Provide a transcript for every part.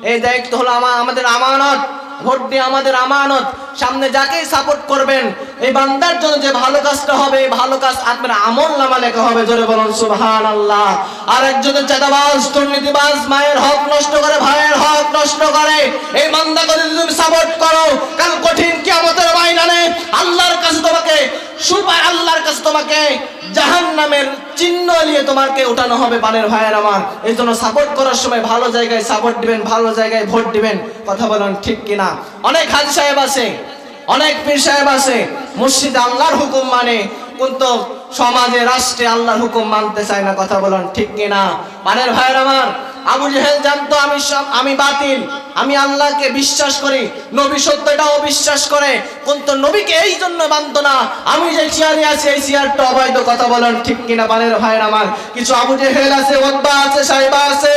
এই দায়িত্ব হলো আমাদের আমানত। ভোট দিয়ে আমাদের আমানত। সামনে যাকেই সাপোর্ট করবেন, এই বান্দার জন্য যে ভালো কাজটা হবে, এই ভালো কাজ আপনার আমলনামা লেখা হবে। জোরে বলুন সুবহানাল্লাহ। আর একজনের চাঁদাবাজ, দুর্নীতিবাজ, মায়ের হক নষ্ট করে, ভাইয়ের হক নষ্ট করে, এই বান্দাকে যদি তুমি সাপোর্ট করো, কাল কঠিন কিয়ামতের ময়দানে আল্লাহর কাছে তোমাকে জাহান্নামের চিহ্ন নিয়ে তোমাকে উঠানো হবে। পানের ভাইয়ের আমার, এই জন্য সাপোর্ট করার সময় ভালো জায়গায় সাপোর্ট দিবেন, ভালো জায়গায় ভোট দিবেন। কথা বলেন ঠিক কিনা? অনেক হাজি সাহেব আছে, অনেক পীর সাহেব আছে, মসজিদে আল্লাহর হুকুম মানে, কিন্তু সমাজে রাষ্ট্রে আল্লাহর হুকুম মানতে চায় না। কথা বলেন ঠিক কিনা? পানের ভাইয়ের আমার, আবু জেহেল জানতো আমি বাতিল, আমি আল্লাহকে বিশ্বাস করি, নবী সত্য, এটাও বিশ্বাস করে, কিন্তু নবীকে এই জন্য মানতো না, আমি যে চেয়ারে আছি এই চেয়ারটা অবৈধ। কথা বলেন ঠিক কিনা? পানের ভাইয়ের আমার, কিছু আবু জেহেল আছে, ওতবা আছে, সাইবা আছে,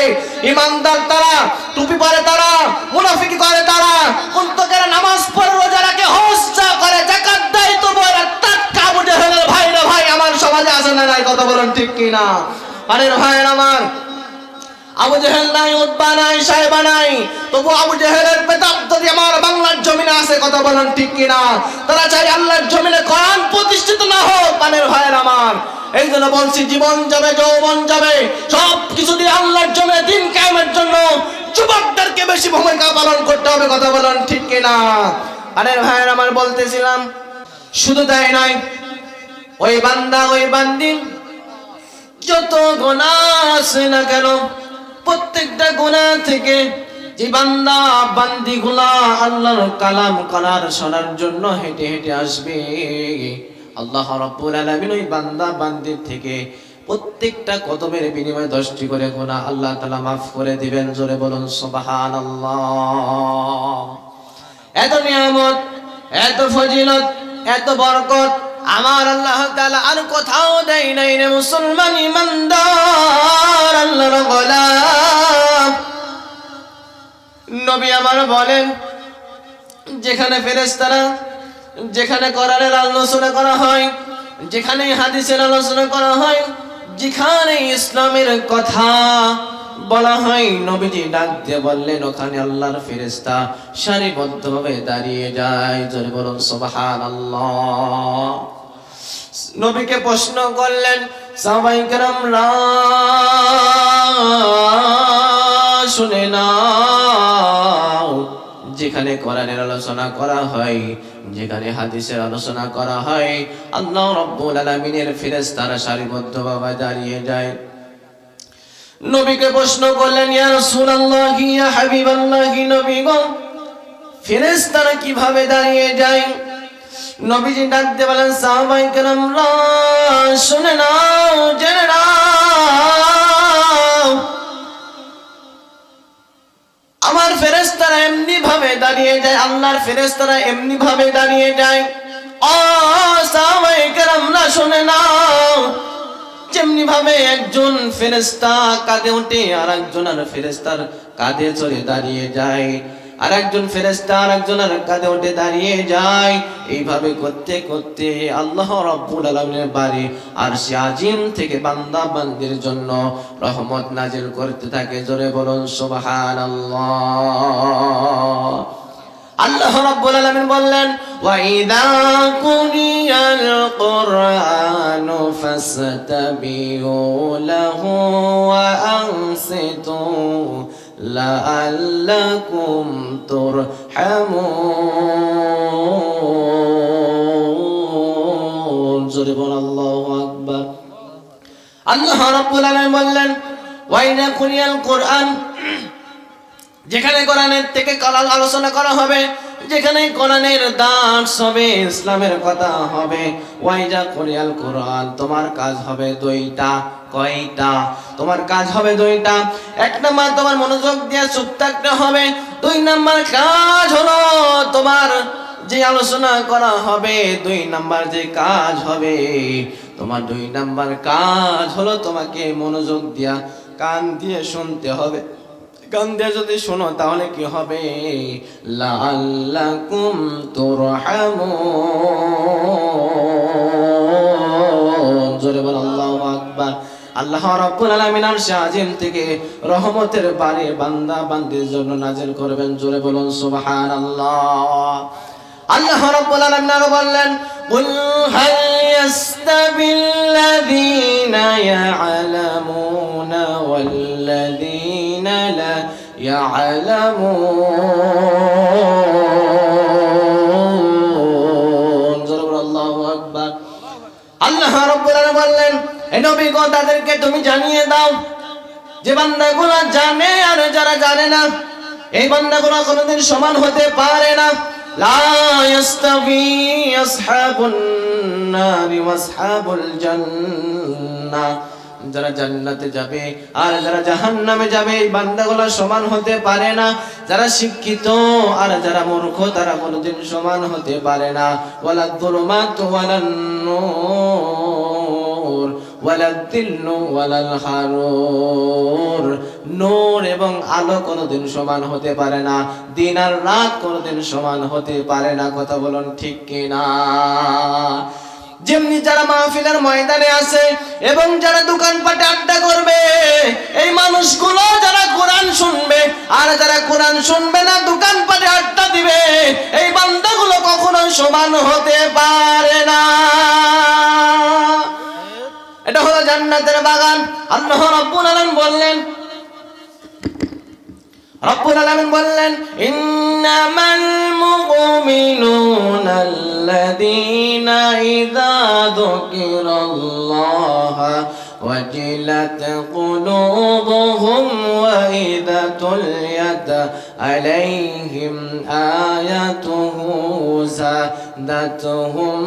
ইমানদার তারা, টুপি পরে তারা, মুনাফিকি করে তারা, কিন্তু যারা নামাজ পড়ে, রোজা রাখে, হজ করে, যাকাত দেয়, তবু এরা টাটকা আবু জেহেলের ভাইরা ভাই আমার সমাজে আছে না নাই? কথা বলেন ঠিক কিনা? পানের ভাইয়ের আমার, আবু জেহেল নাই, উতবা নাই, সাইবা নাই, তবু আবু জেহেলের পেতাব যদি আমার বাংলার জমিনে আছে। কথা বলেন ঠিক কিনা? তারা চাই আল্লাহর জমিনে কোরআন প্রতিষ্ঠিত না হোক। পানের ভাইয়ের আমার, এই জন্য বলছি, জীবন যাবে, যৌবন যাবে, সব কিছু দিয়ে আল্লাহর জমিনে দিন কায়েমের জন্য যুবকদেরকে বেশি ভূমিকা পালন করতে হবে। কথা বলেন ঠিক কিনা? পানের ভাইয়ের আমার, বলতেছিলাম, শুধু তাই নয়, ওই বান্দা, ওই বান্দি যত গুনাহ আছে না কেন, প্রত্যেকটা গুনাহ থেকে যে বান্দা বান্দিগুলা আল্লাহর কালাম করার শোনার জন্য হেঁটে হেঁটে আসবে, আল্লাহ রাব্বুল আলামিন ওই বান্দা বান্দির থেকে প্রত্যেকটা কদমের বিনিময়ে 10টি করে গুনাহ আল্লাহ তাআলা মাফ করে দিবেন। জোরে বলুন সুবহানাল্লাহ। এত নিয়ামত, এত ফজিলত, এত বরকত আমার আল্লাহ তাআলা আর কোথাও দেয় নাই রে মুসলমান ইমানদার, আল্লাহর গোলাম। নবী আমার বলেন, যেখানে ফেরেশতারা, যেখানে কোরআনের আলোচনা করা হয়, যেখানে হাদিসের আলোচনা করা হয়, যেখানে ইসলামের কথা বলা হয়, নবীজি ডাক দিয়ে বললেন, ওখানে আল্লাহর ফেরেশতা সারিবদ্ধভাবে দাঁড়িয়ে যায়। জোরে বলুন সুবহানাল্লাহ। নবীকে প্রশ্ন করলেন সাহাবায়ে কেরামরা, শুনে নাও, যেখানে কোরআনের আলোচনা করা হয়, যেখানে হাদিসের আলোচনা করা হয়, আল্লাহ রাব্বুল আলামিনের ফেরেশতারা সারিবদ্ধভাবে দাঁড়িয়ে যায়। নবীকে প্রশ্ন করলেন, ইয়া রাসূলুল্লাহ, ইয়া হাবিবাল্লাহ, নবী গো, ফেরেশতারা কিভাবে দাঁড়িয়ে যায়? নবীজি ডাক দিয়ে বলেন, সাহাবায়ে কেরামরা শুনে নাও, জেনে নাও, আমার ফেরেশতারা এমনি ভাবে দাঁড়িয়ে যায়, আল্লাহর ফেরেশতারা এমনি ভাবে দাঁড়িয়ে যায়। ও সাহাবায়ে কেরামরা শুনে নাও, যেমনি ভাবে একজন ফেরেশতা কাঁধে ওঠে, আর একজনের ফেরেশতার কাঁধে চড়ে দাঁড়িয়ে যায়, আর একজন ফেরেশতা আর একজনের কাঁধে উঠে দাঁড়িয়ে যায়, এইভাবে করতে করতে আল্লাহ রাব্বুল আলামিনের বাড়ি আরশে আজিম থেকে বান্দা বান্দির জন্য রহমত নাজিল করতে থাকে। জোরে বলুন সুবহানাল্লাহ। আল্লাহ রাব্বুল আলামিন বললেন, ওয়া ইযা কুরিয়াল কুরআনু ফাসতাবিউ লাহু ওয়া আনসিতু লাআল্লাকুম তুরহামুন। জোরে বলুন আল্লাহু আকবার। আল্লাহ রাব্বুল আলামিন বললেন, ওয়া ইযা কুরিয়াল কুরআন, যেখানে কোরআনের থেকে আলোচনা করা হবে, যেখানে কোরআনের দার্স হবে, ইসলামের কথা হবে, ওয়াইজা কুরিয়াল কোরআন, তোমার কাজ হবে দুইটা। কয়টা? তোমার কাজ হবে দুইটা। এক নাম্বার, তোমার মনোযোগ দিয়ে চুপ থাকতে হবে। 2 নাম্বার কাজ হলো, তোমার যে আলোচনা করা হবে, 2 নাম্বার যে কাজ হবে, তোমার 2 নাম্বার কাজ হলো তোমাকে মনোযোগ দিয়া কান দিয়ে শুনতে হবে। কান দিয়ে যদি শোনো তাহলে কি হবে? লাআল্লাকুম তুরহামুন। জোরে বল আল্লাহু আকবার। আল্লাহ রাব্বুল আলামিন আরশে আজিম থেকে রহমতের বাড়ি বান্দা বান্দির জন্য নাজিল করবেন। জোরে বলুন সুবহানাল্লাহ। আল্লাহ রাব্বুল আলামিন আরো বললেন, কুল হাল ইয়াস্তাবিল্লাযীনা ইয়া'লামুনা ওয়াল্লাযীনা লা ইয়া'লামুন। জোরে বলুন আল্লাহু আকবার। আল্লাহ রাব্বুল আলামিন বললেন, এই নবী গো তাদেরকে তুমি জানিয়ে দাও যে বান্দাগুলো জানে আর যারা জানে না, এই বান্দাগুলো কোনোদিন সমান হতে পারে না। লা ইয়াস্তাবি আসহাবুন নারি ওয়াসহাবুল জান্নাহ, যারা জান্নাতে যাবে আর যারা জাহান্নামে যাবে এই বান্দাগুলো সমান হতে পারে না। যারা শিক্ষিত আর যারা মূর্খ তারা কোনোদিন সমান হতে পারে না। ওয়ালাদ যুলুমাতু ওয়ালান নূর ওয়ালাদ দিল্লু ওয়ালাল হারুর, নূর এবং আলো কোনোদিন সমান হতে পারে না, দিন আর রাত কোনোদিন সমান হতে পারে না। কথা বলুন ঠিক কিনা? যেমনি যারা মাহফিলের ময়দানে আছে এবং যারা দোকানপাটে আড্ডা করবে, এই মানুষগুলো যারা কোরআন শুনবে আর যারা কোরআন শুনবে না দোকানপাটে আড্ডা দিবে, এই বান্দাগুলো কখনো সমান হতে পারে না। এটা হলো জান্নাতের বাগান। আল্লাহ রাব্বুল আলামিন বললেন, ইন্নামাল মুমিনুনা আল্লাযীনা ইযা যুকিরাল্লাহ ওয়াজিলাত কুলুবুহুম ওয়া ইযা তুলিয়াত আলাইহিম আয়াতুহু যাদাতুহুম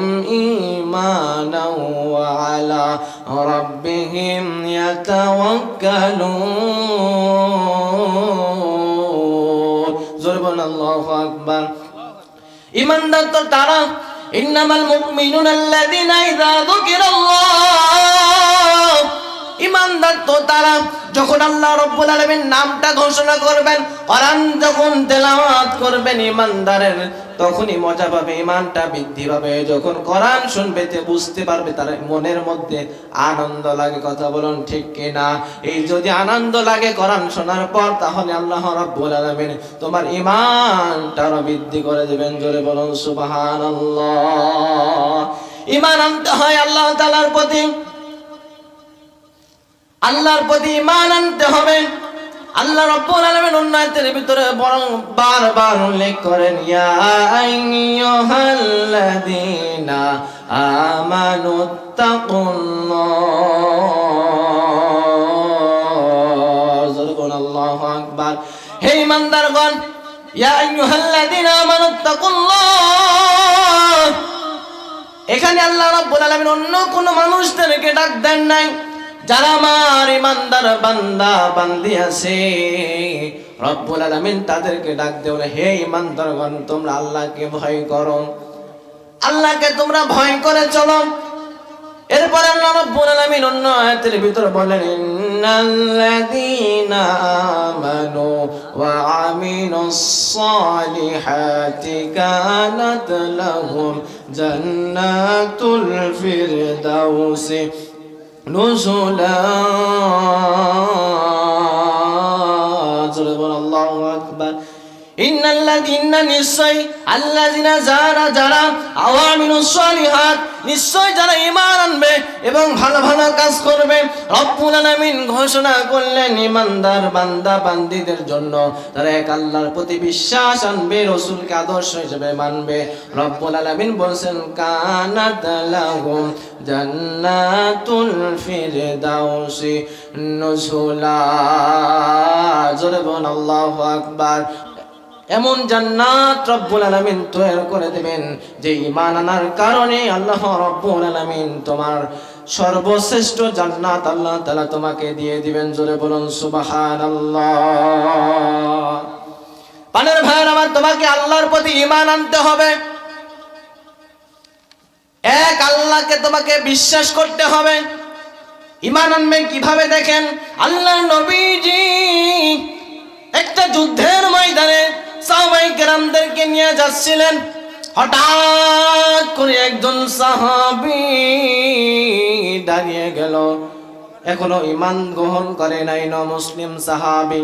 ঈমানাও ওয়া আলা রাব্বিহিম ইয়াতাওয়াক্কালুন। জোরে বলুন আল্লাহু আকবার। ঈমানদার তো তারা, ইন্নামাল মুমিনুনা আল্লাযীনা ইযা যুকিরাল্লাহ, ঈমানদার তো তারা যখন আল্লাহ রাব্বুল আলামিন নামটা ঘোষণা করবেন, কোরআন যখন তেলাওয়াত করবেন ঈমানদারের তখনই মজা পাবে, ঈমানটা বৃদ্ধি পাবে। যখন কোরআন শুনবে তে বুঝতে পারবে, তার মনের মধ্যে আনন্দ লাগে। কথা বলুন ঠিক কিনা? এই যদি আনন্দ লাগে কোরআন শোনার পর, তাহলে আল্লাহ রাব্বুল আলামিন তোমার ঈমানটা বৃদ্ধি করে দেবেন। জোরে বলুন সুবহানাল্লাহ। ঈমান আনতে হয় আল্লাহ তাআলার প্রতি, আল্লাহর প্রতি ঈমান আনতে হবে। আল্লাহ রাব্বুল আলামিন অন্য আয়াতের ভিতরে বরং বারবার উল্লেখ করেন, ইয়া আইয়ুহাল্লাযীনা আমানুত্তাকুল্লাহ। জোরে বলুন আল্লাহু আকবার। হে ঈমানদারগণ, ইয়া আইয়ুহাল্লাযীনা আমানুত্তাকুল্লাহ, এখানে আল্লাহ রাব্বুল আলামিন অন্য কোন মানুষদেরকে ডাক দেন নাই। যারা আমার ঈমানদার বান্দা বান্দি আছে রব্বুল আলামিন তাদেরকে ডাক দেন, হে ঈমানদারগণ তোমরা আল্লাহকে ভয় করো, আল্লাহকে তোমরা ভয় করে চলো। এরপর আল্লাহ রাব্বুল আলামিন অন্য আয়াতের ভিতরে বলেন, ইন্নাল্লাযীনা আমানু ওয়া আমিলুস সালিহাতি কানাত লাহুম জান্নাতুল ফিরদাউসি নুজুলা। আল্লাহু আকবার। ইন্নাল্লাযীনা নিশ্চয় আল্লাযীনা যারা আওয়ামিলুস সালিহাত, নিশ্চয় যারা ঈমান আনবে এবং ভালো ভালো কাজ করবে। রব্বুল আলামিন ঘোষণা করলেন ঈমানদার বান্দা বান্দীদের জন্য, তারা এক আল্লাহর প্রতি বিশ্বাস আনবে, রাসূলকে আদর্শ হিসেবে মানবে। রব্বুল আলামিন বলেন, কানাত লাহুম জান্নাতুল ফিরদাউসি নুজুলা। জোরে বলুন আল্লাহু আকবার। এমন জান্নাত রব্বুল আলামিন তৈরি করে দেবেন যে ঈমান আনার কারণে আল্লাহ রব্বুল আলামিন তোমার সর্বশ্রেষ্ঠ জান্নাত আল্লাহ তাআলা তোমাকে দিয়ে দিবেন। জোরে বলুন সুবহানাল্লাহ। পানের ভাইয়ের আমার, তোমাকে আল্লাহর প্রতি ঈমান আনতে হবে, এক আল্লাহকে তোমাকে বিশ্বাস করতে হবে। ঈমান আনবেন কিভাবে দেখেন, আল্লাহর নবীজি একটা যুদ্ধের ময়দানে সাহাবায়ে কেরামদেরকে নিয়ে যাচ্ছিলেন। হঠাৎ করে একজন সাহাবী দাঁড়িয়ে গেল এখনো ঈমান গ্রহণ করে নাই, ন মুসলিম সাহাবী।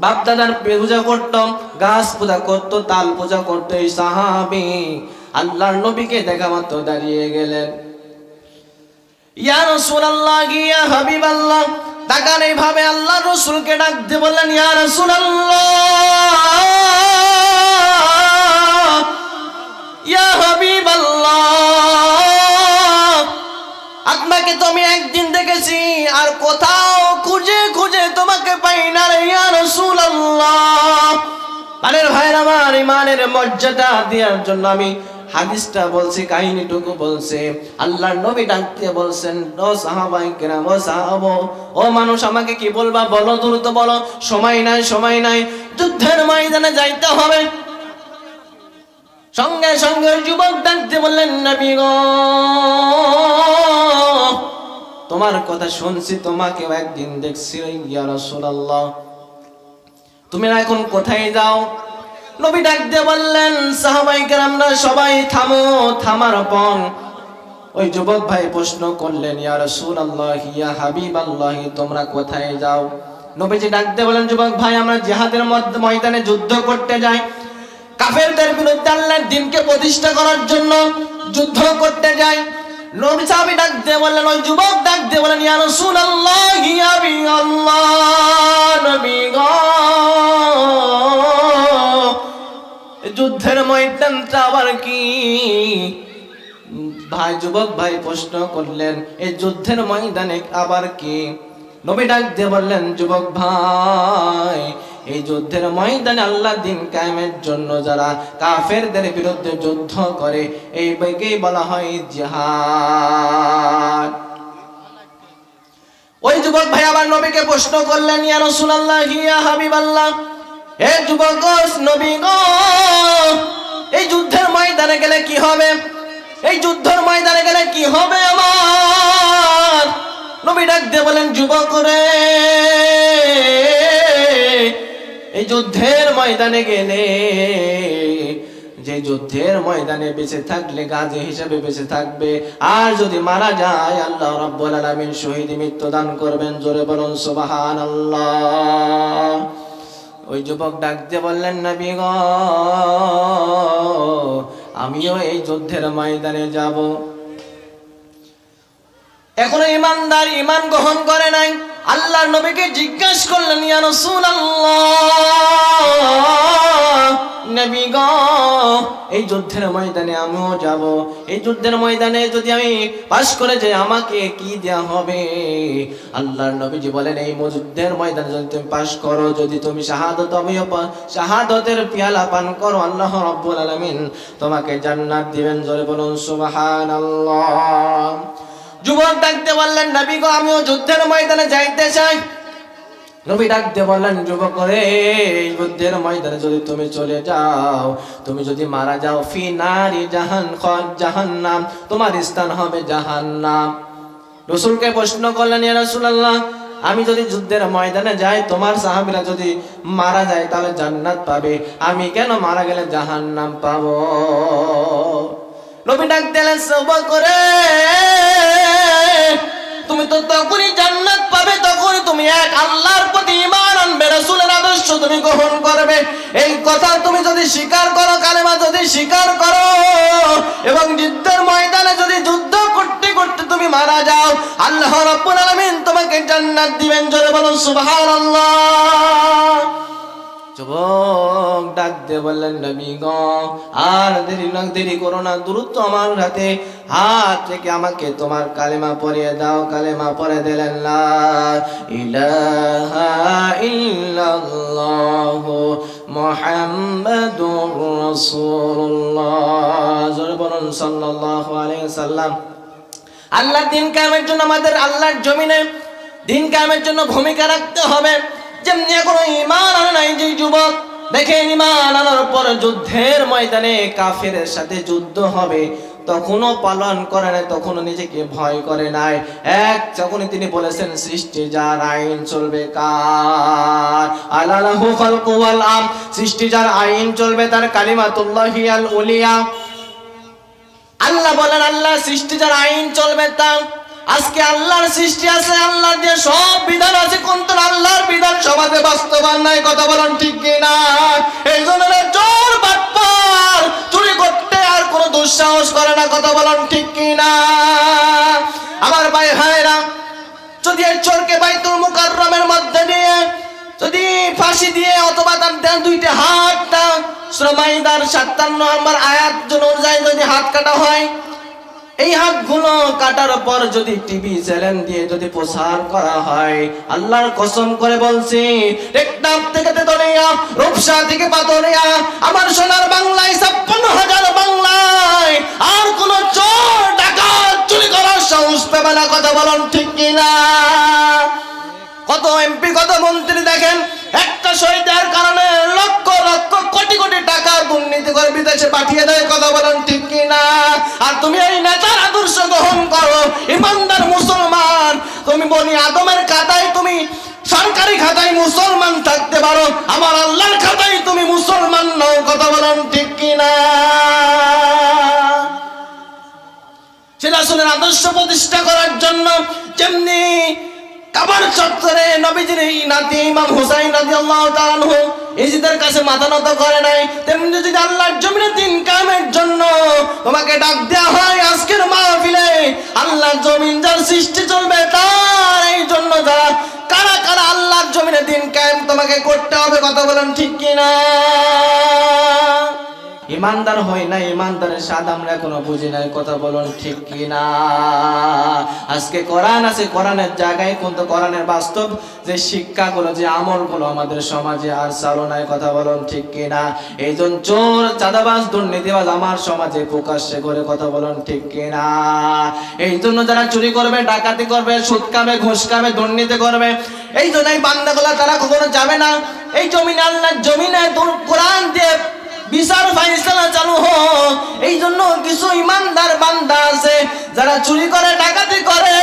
বাপ দাদার পূজা করত, গাছ পূজা করত, তাল পূজা করত এই সাহাবী আল্লাহর নবীকে দেখা মাত্র দাঁড়িয়ে গেলেন। ইয়া রাসূলুল্লাহ, ইয়া হাবিবাল্লাহ, তাকান এইভাবে আল্লাহর রাসূলকে ডাক দিয়ে বললেন, ইয়া রাসূলুল্লাহ, ইয়া হাবিবাল্লাহ, আপনাকে তো আমি একদিন দেখেছি, আর কোথাও খুঁজে খুঁজে তোমাকে পাই না রে ইয়া রাসূলুল্লাহ। প্রাণের ভাইরা আমার, ইমানের মর্যাদা দেওয়ার জন্য আমি হাদিসটা বলছি, কাহিনীটুকু বলছে। আল্লাহর নবী ডাক দিয়ে বলছেন, ও সাহাবায়ে কেরাম, ও সাহাবো, ও মানুষ, আমাকে কি বলবা বলো, দ্রুত বলো, সময় নাই, সময় নাই, যুদ্ধের ময়দানে যাইতে হবে। সঙ্গে সঙ্গে যুবক ডাক দিয়ে বললেন, নবী গো, তোমার কথা শুনছি, তোমাকে একদিন দেখছি ইয়া রাসূলুল্লাহ, তুমি এখন কোথায় যাও? নবী ডাক দিয়ে বললেন, সাহাবায়ে কেরামরা সবাই থামো। থামার পর ওই যুবক ভাই প্রশ্ন করলেন, ইয়া রাসূলুল্লাহ, ইয়া হাবিবাল্লাহ, তোমরা কোথায় যাও? নবীজি ডাক দিয়ে বলেন, যুবক ভাই, আমরা জিহাদের ময়দানে যুদ্ধ করতে যাই, কাফেরদের বিরুদ্ধে আল্লাহর দ্বীনকে প্রতিষ্ঠা করার জন্য যুদ্ধ করতে যাই। নবী সাহাবী ডাক দিয়ে বললেন, ওই যুবক ডাক দিয়ে বলেন, ইয়া রাসূলুল্লাহ, ইয়া হাবিবাল্লাহ, নবী গো, যুদ্ধের ময়দানটা আবার কি? ভাই যুবক ভাই প্রশ্ন করলেন, এই যুদ্ধের ময়দানে আবার কি? নবী ডাক দিয়ে বললেন, যুবক ভাই, এই যুদ্ধের ময়দানে আল্লাহর দ্বীন কায়েমের জন্য যারা কাফেরদের বিরুদ্ধে যুদ্ধ করে, এই বইকেই বলা হয় জিহাদ। ওই যুবক ভাই আবার নবীকে প্রশ্ন করলেন, ইয়া রাসূলুল্লাহ, ইয়া হাবিবাল্লাহ, হে যুবক নবী গো, এই যুদ্ধের ময়দানে গেলে কি হবে? এই যুদ্ধের ময়দানে গেলে কি হবে আমার? নবী ডাক দিয়ে বলেন, যুবক রে, এই যুদ্ধের ময়দানে গেলে, যে যুদ্ধের ময়দানে বেঁচে থাকলে গাজী হিসেবে বেঁচে থাকবে, আর যদি মারা যায় আল্লাহ রাব্বুল আলামিন শহীদ মৃত্যু দান করবেন। জোরে বলুন সুবহানাল্লাহ। ওই যুবক ডাক দিয়ে বললেন, নবী গো, আমিও এই যুদ্ধের ময়দানে যাব। এখনো ইমানদার ঈমান গ্রহণ করে নাই। আল্লাহর নবীকে জিজ্ঞাসা করলেন, ইয়া রাসূলুল্লাহ, নবী গো, এই যুদ্ধের ময়দানে আমিও যাব, এই যুদ্ধের ময়দানে যদি আমি পাশ করে যাই আমাকে কি দেয়া হবে? আল্লাহর নবীজি বলেন, এই যুদ্ধের ময়দানে যদি তুমি পাশ করো, যদি তুমি শাহাদাতের পেয়ালা পান করো, আল্লাহ রাব্বুল আলামিন তোমাকে জান্নাত দিবেন। জোরে বলুন সুবহানাল্লাহ। যুবক ডাকতে বললেন, নবী গো, আমিও যুদ্ধের ময়দানে যাইতে চাই। নবী ডাকতে বললেন, যুবক রে, এই যুদ্ধের ময়দানে যদি তুমি চলে যাও, তুমি যদি মারা যাও, ফি নারি জাহান্নাম, তোমার স্থান হবে জাহান্নাম। রাসূলকে প্রশ্ন করলেন, ইয়া রাসূলুল্লাহ, আমি যদি যুদ্ধের ময়দানে যাই, তোমার সাহাবীরা যদি মারা যায় তাহলে জান্নাত পাবে, আমি কেন মারা গেলে জাহান্নাম পাবো? নবী ডাক দিলেন, যুবক রে, তুমি তো তখনই জান্নাত পাবে তখনই তুমি এক আল্লাহর প্রতি ঈমান আনবে, রাসূলের আদর্শ তুমি গ্রহণ করবে। এই কথা তুমি যদি স্বীকার করো, কালেমা যদি স্বীকার করো, এবং যুদ্ধের ময়দানে যদি যুদ্ধ করতে করতে তুমি মারা যাও, আল্লাহ রাব্বুল আলামিন তোমাকে জান্নাত দিবেন। জোরে বলুন সুবহানাল্লাহ। যুবক ডাক দিয়ে বললেন, নবী গো, আর দেরি করো না, দ্রুত আমার হাতে হাত থেকে আমাকে তোমার কালেমা পড়িয়ে দাও। কালেমা পড়ে দিলেন, লা ইলাহা ইল্লাল্লাহু মুহাম্মাদুর রাসূলুল্লাহ। জোরে বলুন সাল্লাল্লাহু আলাইহি ওয়াসাল্লাম। আল্লাহর দ্বীন কায়েমের জন্য আমাদের আল্লাহর জমিনে দ্বীন কায়েমের জন্য ভূমিকা রাখতে হবে। যেমনি কোনো ঈমান আনে নাই যে যুবক, দেখেন ঈমান আনার পর যুদ্ধের ময়দানে কাফেরের সাথে যুদ্ধ হবে, তখনও পালন করে নাই, তখনও নিজেকে ভয় করে নাই। যখনই তিনি বলেছেন, সৃষ্টি যার আইন চলবে কার, আলাহু খালকু ওয়াল আম, সৃষ্টি যার আইন চলবে তার কালিমাতুল্লাহি আল উলিয়া। আল্লাহ বলেন, আল্লাহ সৃষ্টি যার আইন চলবে তার, আজকে আল্লাহর সৃষ্টি আছে, আল্লাহর যে সব বিধান আছে, কিন্তু আল্লাহর বিধান সমাজে বাস্তবায়ন নাই। কথা বলেন ঠিক কিনা? এই জন্য চোর বাটপার চুরি করতে আর কোনো দুঃসাহস করে না। কথা বলেন ঠিক কিনা? আমার ভাই ভাইরা, যদি এই চোরকে বাইতুল মুকাররমের মধ্যে দিয়ে যদি ফাঁসি দিয়ে অথবা তার দুইটা হাতটা সূরা মাইদার 57 নম্বর আয়াত অনুযায়ী যদি হাত কাটা হয়, এই হাতগুলো কাটার পর যদি টিভি চ্যানেল দিয়ে যদি প্রচার করা হয়, আল্লাহর কসম করে বলছি, টেকনাফ থেকে তেতুলিয়া, রূপসা থেকে পাতুরিয়া, আমার সোনার বাংলায় 56,000 বাংলায় আর কোন চোর ডাকাত চুরি করার সাহস পাবে না। কথা বলুন ঠিক কিনা? কত এমপি কত মন্ত্রী দেখেন একটা শহীদের কারণে লক্ষ লক্ষ কোটি কোটি টাকা দুর্নীতি করে বিদেশে পাঠিয়ে দেয়। কথা বলেন ঠিক কিনা? আর তুমি এই নেতার আদর্শ গ্রহণ করো, ইমানদার মুসলমান, তুমি বনি আদমের খাতায় তুমি সরকারি খাতায় মুসলমান থাকতে পারো, আমার আল্লাহর খাতায় তুমি মুসলমান নও। কথা বলেন ঠিক কিনা? রাসূলের আদর্শ প্রতিষ্ঠা করার জন্য যেমনি কাবার চত্বরে নবীজির নাতি ইমাম হুসাইন রাদিয়াল্লাহু তাআলা আনহু ইজিদের কাছে মাথা নত করে নাই, তেমনি যদি আল্লাহর জমিনে দিন কায়েমের জন্য তোমাকে ডাক দেওয়া হয় আজকের মাহফিলে, আল্লাহর জমিন যার সৃষ্টি চলবে তার এই জন্য যারা কারা কারা আল্লাহর জমিনে দিন কায়েম তোমাকে করতে হবে। কথা বলেন ঠিক কিনা? ইমানদার হই না, ইমানদারের স্বাদ আমরা এখনো বুঝি নাই। কথা বলুন ঠিক কিনা? আজকে কোরআন আছে, কোরআনের জায়গায় কিন্তু কোরআনের বাস্তব যে শিক্ষাগুলো যে আমলগুলো আমাদের সমাজে আর চালু নাই। কথা বলুন ঠিক কিনা? এই জন্য চোর চাঁদাবাজ দুর্নীতিবাজ আমার সমাজে প্রকাশ্যে করে। কথা বলুন ঠিক কিনা? এই জন্য যারা চুরি করবে, ডাকাতি করবে, সুদ খাবে, ঘুষ খাবে, দুর্নীতি করবে, এই জন্য এই বান্দাগুলা তারা কখনো যাবে না এই জমিনে। আল্লাহর জমিনে কোরআন দিয়ে বিচার ফাইসালা চালু হোক। এই জন্য কিছু ইমানদার বান্দা আছে যারা চুরি করে, ডাকাতি করে,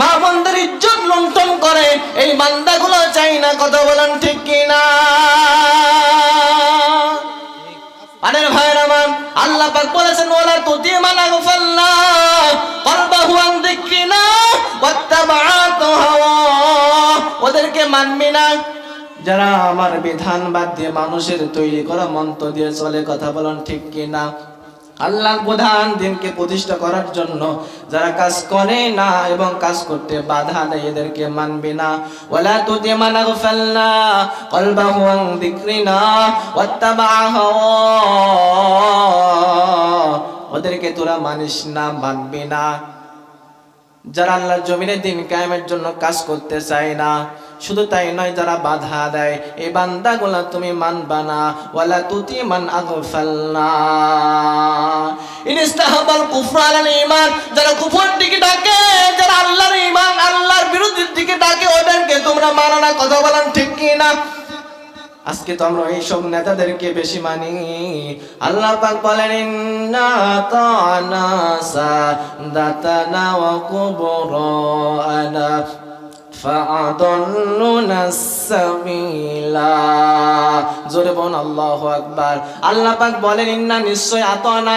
মা বোনদের ইজ্জত লুণ্ঠন করে, এই বান্দাগুলো চাই না। কথা বলেন ঠিক কিনা? আরে ভাইরা আমার, আল্লাহ পাক বলেছেন ওয়ালা তুতি মান আগফালনা কলবাহু আন যিকরিনা ওয়াত্তাবাআত হাওয়া, ওদেরকে মানবি না যারা আমার বিধান বাদ দিয়ে মানুষের তৈরি করা মন্ত্র দিয়ে চলে। কথা বলেন ঠিক কিনা? আল্লাহর প্রধান দিনকে প্রতিষ্ঠা করার জন্য যারা কাজ করে না এবং কাজ করতে বাধা দেয়, এদেরকে মানবি না। ওয়ালা তুতি মান আগফালনা কলবাহু আন যিকরিনা ওয়াত্তাবাআ হাওয়া, ওদেরকে তোরা মানিস না, মানবি না। যারা আল্লাহর জমিনে দিন কায়েমের জন্য কাজ করতে চায় না, শুধু তাই নয়, যারা বাধা দেয়, এই বান্দাগুলা তুমি মানবা না। ওয়ালা তুতি মান আগফালনা ইনস্তাহাবাল কুফর আলাল ঈমান, যারা কুফরের দিকে ডাকে, যারা আল্লাহর ঈমান আল্লাহর বিরুদ্ধের দিকে ডাকে, ওদেরকে তোমরা মানো না। কথা বলেন ঠিক কিনা? আজকে তো আমরা এই সব নেতাদেরকে বেশি মানি। আল্লাহ পাক বলেন ইন্না আতানা সাদাতানা ওয়া কুবরানা ফাআদাল্লুনা সাবিলা। জোরে বলুন আল্লাহু আকবার। আল্লাহ পাক বলেন ইন্না, নিশ্চয়, আতানা,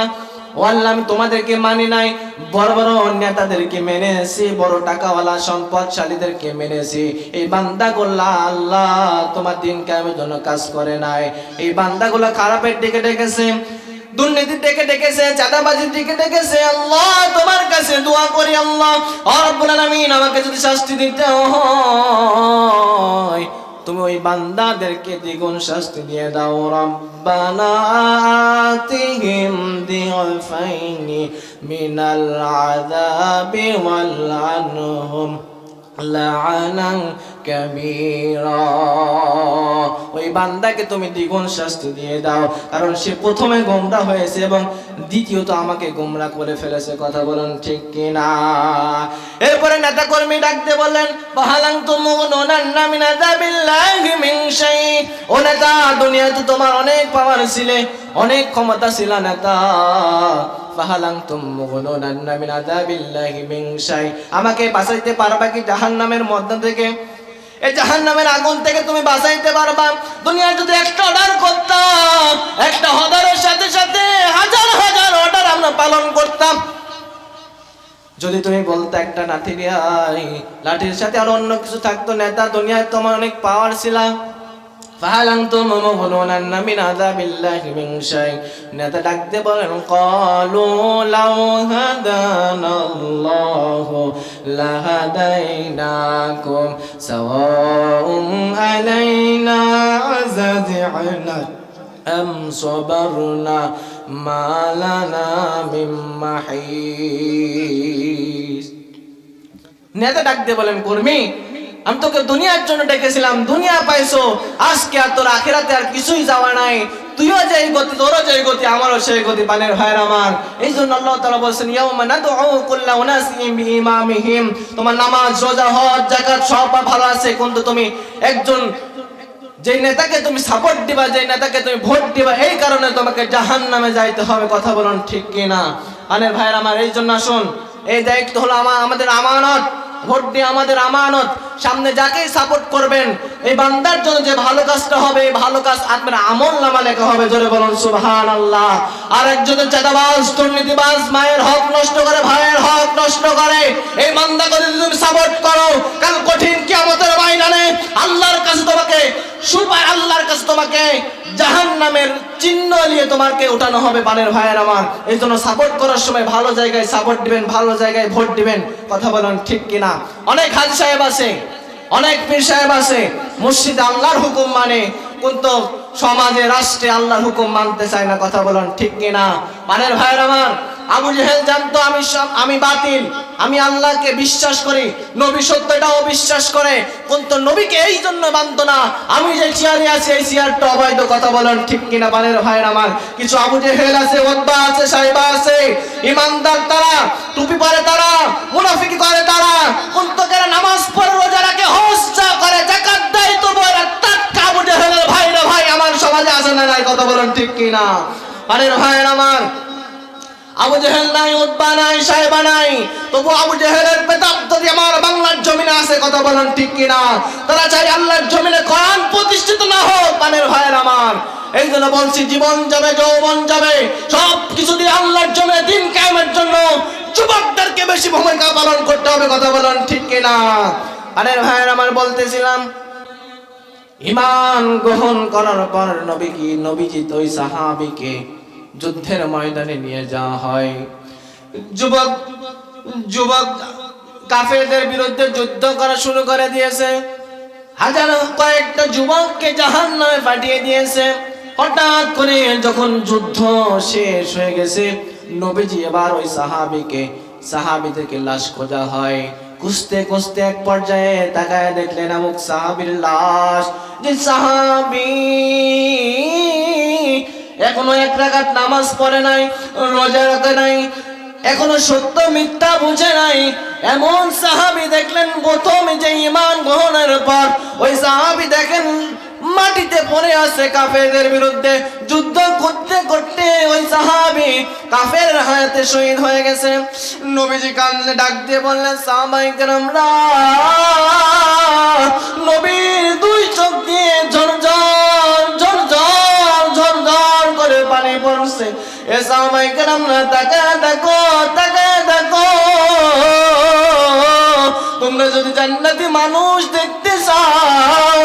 ও আল্লাহ আমি তোমাদেরকে মানি নাই, বড় বড় নেতাদেরকে মেনেছি, বড় টাকাওয়ালা সম্পদশালীদেরকে মেনেছি। এই বান্দাগুলা আল্লাহ তোমার দিন কায়েমের জন্য কাজ করে নাই। এই বান্দাগুলা খারাপের দিকে ডেকেছে, দুর্নীতির দিকে ডেকেছে, চাঁদাবাজির দিকে ডেকেছে। আল্লাহ তোমার কাছে দোয়া করি, আল্লাহ রব্বুল আলামিন আমাকে যদি শাস্তি দিতে হয়, তুমি ওই বান্দাদেরকে দ্বিগুণ শাস্তি দিয়ে দাও। রব্বানা আতিহিম দিফাইনি মিনাল আযাবি ওয়ালআনহুম লাআনান কাবীরা। ওই বান্দাকে তুমি দ্বিগুণ শাস্তি দিয়ে দাও, কারণ সে প্রথমে গোমরাহ হয়েছে এবং দ্বিতীয়ত আমাকে গোমরাহ করে ফেলেছে। কথা বলেন ঠিক কিনা? এরপরে নেতা কর্মী ডাকতে বললেন বাহালাং তুমুনুনা মিন আযাবিল্লাহি মিন শাই। ও নেতা, দুনিয়াতে তোমার অনেক পাওয়ার ছিল, অনেক ক্ষমতা ছিল নেতা। ফাহালাং তুমুনুনা মিন আযাবিল্লাহি মিন শাই, আমাকে বাঁচাইতে পারবা কি জাহান্নামের মধ্যে থেকে? এই জাহান্নামের আগুন থেকে তুমি বাঁচাইতে পারবা? দুনিয়ায় যদি একটা অর্ডার করতাম, একটা অর্ডারের সাথে সাথে হাজার হাজার অর্ডার আমরা পালন করতাম। যদি তুমি বলতে একটা লাঠি দিয়াই, লাঠির সাথে আর অন্য কিছু থাকতো, নেতা দুনিয়ায় তোমার অনেক পাওয়ার ছিল, ফাহাল আনতুম মুগনুনা মিন আযাবিল্লাহি মিন শাই, নেতা ডাকতে বলেন ক্বালু লাউ হাদানাল্লাহু লাহাদাইনাকুম সাওয়াউন আলাইনা আযাযি'না আম সাবারনা মা লানা মিন মাহিস। নেতা ডাকতে বলেন কর্মী, আমি তোকে দুনিয়ার জন্য ডেকেছিলাম, দুনিয়া পাইছো, আজকে আর তোর আখিরাতে আর কিছুই যাওয়া নাই, তুইও যেই গতি তোরও যেই গতি আমারও সেই গতি। পানের ভাইয়ের আমার, এই জন্য আল্লাহ তাআলা বলেছেন ইয়াউমা নাদউ কুল্লা উনাসিম বিইমামিহিম, তোমার নামাজ রোজা হজ যাকাত সব ভালো আছে, কিন্তু তুমি একজন যে নেতাকে তুমি সাপোর্ট দিবা, যে নেতাকে তুমি ভোট দিবা, এই কারণে তোমাকে জাহান্নামে যাইতে হবে। কথা বলুন ঠিক কিনা? পানের ভাইয়ের আমার, এই জন্য আসুন, এই দায়িত্ব হলো আমাদের আমানত, ভোট দিয়ে আমাদের আমানত। সামনে যাকেই সাপোর্ট করবেন, এই বান্দার জন্য যে ভালো কাজটা হবে, এই ভালো কাজ আপনার আমল নামা লেখা হবে। জোরে বলুন সুবহানাল্লাহ। আর একজনের চাঁদাবাজ, দুর্নীতিবাজ, মায়ের হক নষ্ট করে, ভাইয়ের হক নষ্ট করে, এই বান্দাকে যদি তুমি সাপোর্ট করো, কাল কঠিন কিয়ামতের ময়দানে আল্লাহর কাছে তোমাকে আল্লাহর কাছে তোমাকে জাহান্নামের চিহ্ন নিয়ে তোমাকে উঠানো হবে। পানের ভাইয়ের আমার, এই জন্য সাপোর্ট করার সময় ভালো জায়গায় সাপোর্ট দিবেন, ভালো জায়গায় ভোট দিবেন। কথা বলেন ঠিক কিনা? অনেক হাজী সাহেব আছে, অনেক পীর সাহেব আছে, মসজিদে আল্লাহর হুকুম মানে, কিন্তু সমাজে রাষ্ট্রে আল্লাহর হুকুম মানতে চায় না। কথা বলেন ঠিক কিনা? পানের ভাইয়ের আমার, আবু জেহেল জানতো আমি বাতিল, আমি আল্লাহকে বিশ্বাস করি, নবী সত্য এটাও বিশ্বাস করে, কিন্তু নবীকে এই জন্য মানত না, আমি যে চেয়ারে আছি এই চেয়ারটা অবৈধ। কথা বলেন ঠিক কিনা? পানের ভাইয়ের আমার, কিছু আবু জেহেল আছে, ওতবা আছে, সাইবা আছে, ইমানদার তারা, টুপি পরে তারা, মুনাফিকি করে তারা, কিন্তু যারা নামাজ পড়ে, রোজা রাখে, হজ করে, যাকাত দেয়, তবু এরা টাটকা আবু জেহেলের ভাইরা ভাই আমার সমাজে আছে না নাই? কথা বলেন ঠিক কিনা? পানের ভাইয়ের আমার, আবু জেহেল নাই, উতবা নাই, সাইবা নাই, তবু আবু জেহেলের পেতাব যদি আমার বাংলার জমিনে আছে। কথা বলেন ঠিক কিনা? তারা চাই আল্লাহর জমিনে কোরআন প্রতিষ্ঠিত না হোক। পানের ভাইয়ের আমার, এই জন্য বলছি, জীবন যাবে, যৌবন যাবে, সব কিছু দিয়ে আল্লাহর জমিনে দিন কায়েমের জন্য যুবকদেরকে বেশি ভূমিকা পালন করতে হবে। কথা বলেন ঠিক কিনা? পানের ভাইয়ের আমার, বলতেছিলাম, ঈমান গ্রহণ করার পর নবীজি তো ওই সাহাবীকে যুদ্ধের ময়দানে নিয়ে যাওয়া হয়। যুবক কাফেরদের বিরুদ্ধে যুদ্ধ করা শুরু করে দিয়েছে, হাজার কয়েকটা যুবককে জাহান্নামে পাঠিয়ে দিয়েছে। হঠাৎ করে যখন যুদ্ধ শেষ হয়ে গেছে, নবীজি এবার ওই সাহাবীদেরকে লাশ খোঁজা হয়। খুঁজতে খুঁজতে এক পর্যায়ে তাকায় দেখলেন আমুক সাহাবীর লাশ, যে সাহাবী এখনো এক রাকাত নামাজ পড়ে নাই, রোজা রাখে নাই, এখনো সত্য মিথ্যা বুঝে নাই, এমন সাহাবী দেখলেন। প্রথমে যে ঈমান গ্রহণের পর ওই সাহাবী দেখেন মাটিতে পড়ে আছে, কাফেরদের বিরুদ্ধে যুদ্ধ করতে করতে ওই সাহাবী কাফেরের হাতে শহীদ হয়ে গেছে। নবীজি কান্দে ডাক দিয়ে বললেন, সাহাবায়ে কেরামরা, নবীর দুই চোখ দিয়ে ঝরঝর করে পানি পড়ছে। এ সাহাবায়ে কেরামরা, তাকায় দেখো, তোমরা যদি জান্নাতি মানুষ দেখতে চাও,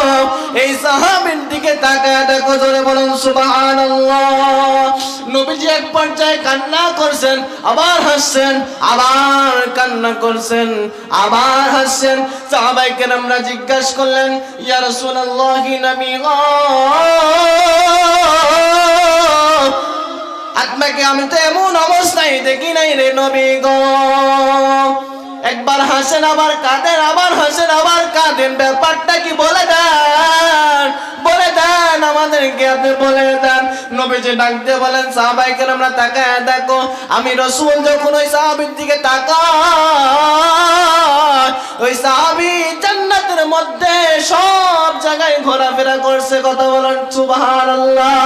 এই সাহাবীর দিকে তাকায় দেখো। জোরে বলুন সুবহানাল্লাহ। নবীজি এক পর্যায়ে কান্না করছেন, আবার হাসছেন, আবার কান্না করছেন, আবার হাসছেন। সাহাবায়ে কেরামরা জিজ্ঞাসা করলেন, ইয়া রাসূলুল্লাহ, নবী গো, আপনাকে আমি তো এমন অবস্থায় দেখি নাই রে নবী গো। একবার হাসেন, আবার কাঁদেন, আবার হাসেন, আবার কাঁদেন, ব্যাপারটা কি বলে দেন আমাদেরকে, আপনি বলে দেন। নবীজি ডাক দিয়ে বলেন, সাহাবায়ে কেরামরা তাকায় দেখো, আমি রাসূল যখন ওই সাহাবীর দিকে তাকাই, ওই সাহাবী জান্নাতের মধ্যে সব জায়গায় ঘোরাফেরা করছে। কথা বলেন সুবহানাল্লাহ।